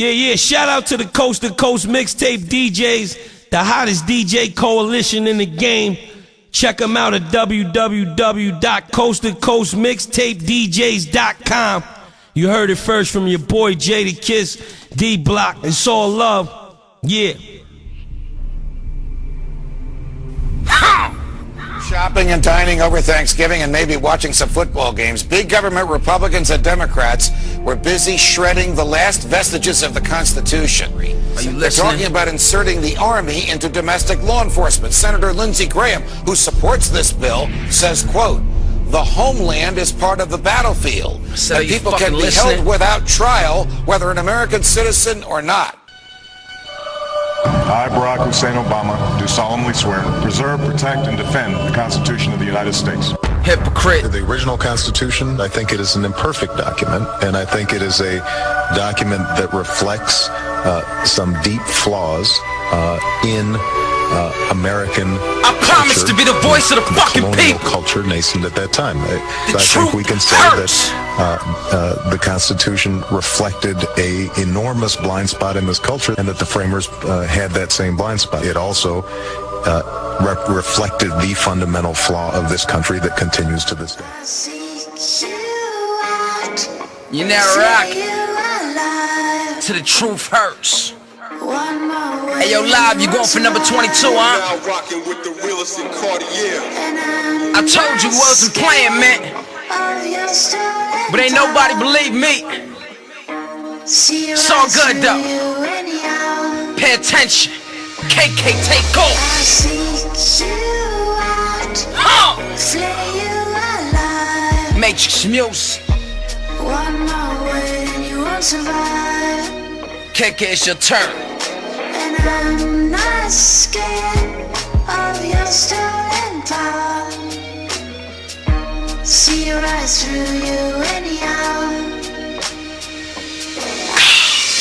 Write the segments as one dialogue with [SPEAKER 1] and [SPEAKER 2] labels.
[SPEAKER 1] Yeah, shout out to the Coast to Coast Mixtape DJs, the hottest DJ coalition in the game. Check them out at www.coasttocoastmixtapedjs.com. You heard it first from your boy Jay the Kiss, D Block. It's all love. Yeah.
[SPEAKER 2] Shopping and dining over Thanksgiving and maybe watching some football games. Big government Republicans and Democrats were busy shredding the last vestiges of the Constitution.
[SPEAKER 1] Are you listening?
[SPEAKER 2] They're talking about inserting the Army into domestic law enforcement. Senator Lindsey Graham, who supports this bill, says, quote, "The homeland is part of the battlefield, and people can be held without trial, whether an American citizen or not."
[SPEAKER 3] I, Barack Hussein Obama, do solemnly swear to preserve, protect, and defend the Constitution of the United States.
[SPEAKER 1] Hypocrite.
[SPEAKER 4] The original Constitution, I think it is an imperfect document, and I think it is a document that reflects some deep flaws in American
[SPEAKER 1] I promise to be the voice of the fucking people.
[SPEAKER 4] Culture nascent at that time. I think we can say that the Constitution reflected a enormous blind spot in this culture, and that the framers had that same blind spot. It also reflected the fundamental flaw of this country that continues to this day.
[SPEAKER 1] You now rock to the truth hurts. Hey yo, Live, you going for number 22, huh? I told you wasn't playing, man. But ain't nobody believe me. It's all good though. Pay attention. KK take off. Matrix music. KK, it's your turn.
[SPEAKER 5] And I'm not scared of your stolen power. See right through you anyhow.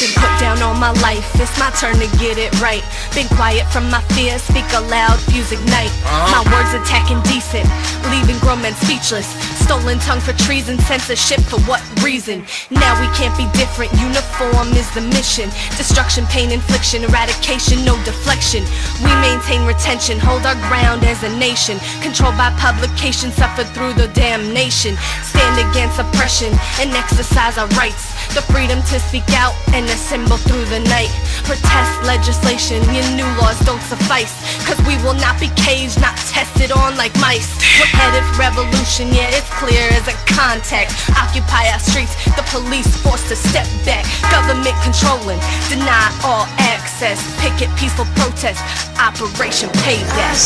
[SPEAKER 6] Been put down all my life, it's my turn to get it right. Been quiet from my fears, speak aloud, fuse ignite. My words attacking decent, leaving grown men speechless. Stolen tongue for treason, censorship for what reason? Now we can't be different, uniform is the mission. Destruction, pain, infliction, eradication, no deflection. We maintain retention, hold our ground as a nation. Controlled by publication, suffered through the damnation. Stand against oppression and exercise our rights. The freedom to speak out and assemble through the night. Protest legislation, your new laws don't suffice. Cause we will not be caged, not tested on like mice. We're headed for revolution, yeah, it's clear as a contact. Occupy our streets, the police forced to step back. Government controlling, deny all access. Picket, peaceful protest, Operation Payback.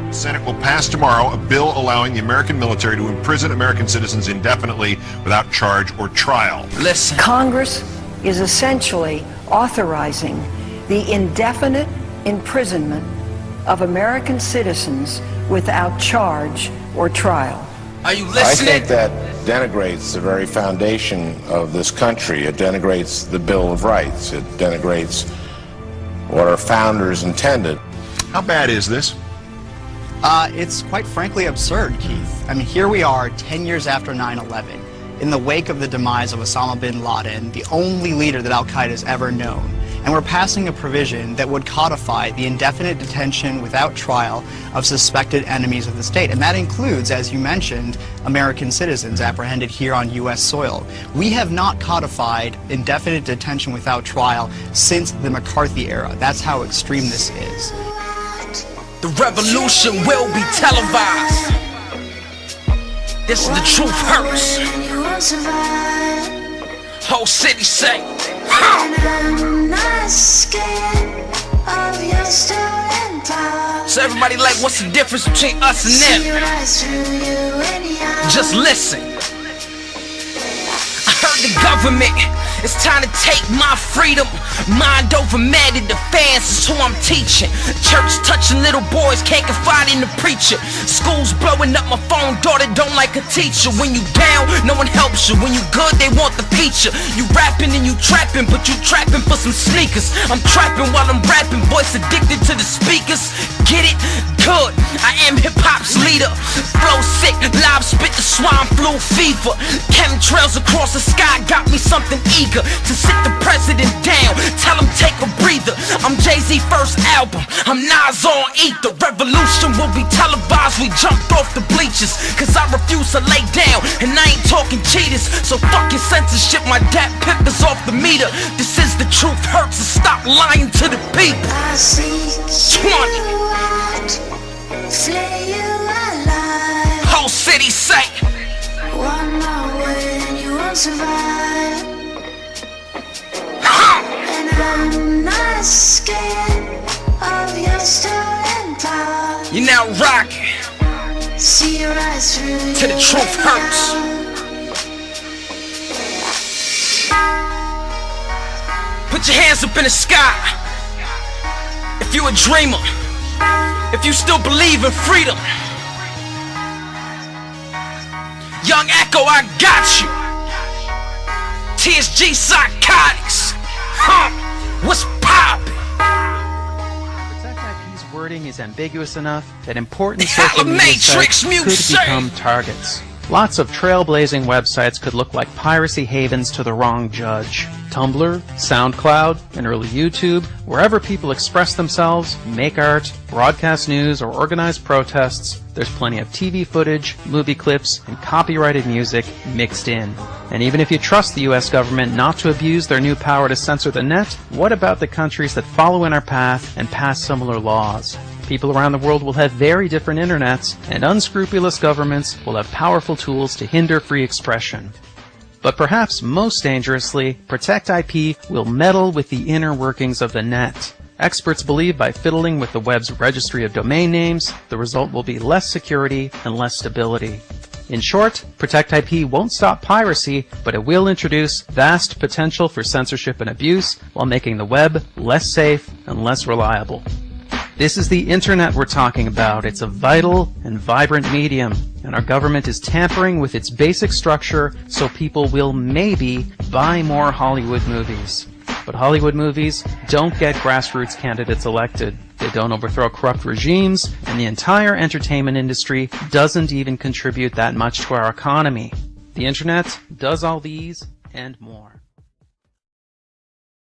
[SPEAKER 3] The Senate will pass tomorrow a bill allowing the American military to imprison American citizens indefinitely without charge or trial.
[SPEAKER 1] Listen.
[SPEAKER 7] Congress is essentially authorizing the indefinite imprisonment of American citizens without charge or trial.
[SPEAKER 1] Are you listening?
[SPEAKER 2] I think that denigrates the very foundation of this country. It denigrates the Bill of Rights. It denigrates what our founders intended.
[SPEAKER 3] How bad is this?
[SPEAKER 8] It's quite frankly absurd, Keith. I mean, here we are 10 years after 9/11, in the wake of the demise of Osama bin Laden, the only leader that Al-Qaeda has ever known. And we're passing a provision that would codify the indefinite detention without trial of suspected enemies of the state. And that includes, as you mentioned, American citizens apprehended here on U.S. soil. We have not codified indefinite detention without trial since the McCarthy era. That's how extreme this is.
[SPEAKER 1] The revolution will be televised. This is the truth hurts. Whole city say,
[SPEAKER 5] I'm not scared of your stolen power.
[SPEAKER 1] So everybody like, what's the difference between us and them? Just listen. I heard the government, it's time to take my freedom. Mind over matter, the fans is who I'm teaching. Church touching little boys, can't confide in the preacher. Schools blowing up my phone, daughter don't like a teacher. When you down, no one helps you. When you good, they want the feature. You rapping and you trapping, but you trapping for some sneakers. I'm trapping while I'm rapping, voice addicted to the speakers. Get it? could. I am hip-hop's leader. Flow sick, live spit the swine flu fever. Chemtrails across the sky got me something eager to sit the president down, tell him take a breather. I'm Jay-Z first album, I'm Nas on ether. Revolution will be televised, we jumped off the bleachers, cause I refuse to lay down, and I ain't talking cheaters. So fuck your censorship, my dad pip is off the meter. This is the truth, hurts, so stop lying to the people.
[SPEAKER 5] I seek you out, flay you alive.
[SPEAKER 1] Whole city say,
[SPEAKER 5] One more word and you won't survive. And I'm not scared of your stolen power.
[SPEAKER 1] you now rocking
[SPEAKER 5] See your eyes through
[SPEAKER 1] till the truth hurts. Put your hands up in the sky if you a dreamer, if you still believe in freedom. Young Echo, I got you. TSG Psychotics. What's poppin'?
[SPEAKER 9] Protect IP's wording is ambiguous enough that important social media
[SPEAKER 1] Matrix
[SPEAKER 9] sites could become targets. Lots of trailblazing websites could look like piracy havens to the wrong judge. Tumblr, SoundCloud, and early YouTube, wherever people express themselves, make art, broadcast news, or organize protests, there's plenty of TV footage, movie clips, and copyrighted music mixed in. And even if you trust the US government not to abuse their new power to censor the net, what about the countries that follow in our path and pass similar laws? People around the world will have very different internets, and unscrupulous governments will have powerful tools to hinder free expression. But perhaps most dangerously, Protect IP will meddle with the inner workings of the net. Experts believe by fiddling with the web's registry of domain names, the result will be less security and less stability. In short, Protect IP won't stop piracy, but it will introduce vast potential for censorship and abuse while making the web less safe and less reliable. This is the internet we're talking about. It's a vital and vibrant medium, and our government is tampering with its basic structure so people will maybe buy more Hollywood movies. But Hollywood movies don't get grassroots candidates elected. They don't overthrow corrupt regimes, and the entire entertainment industry doesn't even contribute that much to our economy. The internet does all these and more.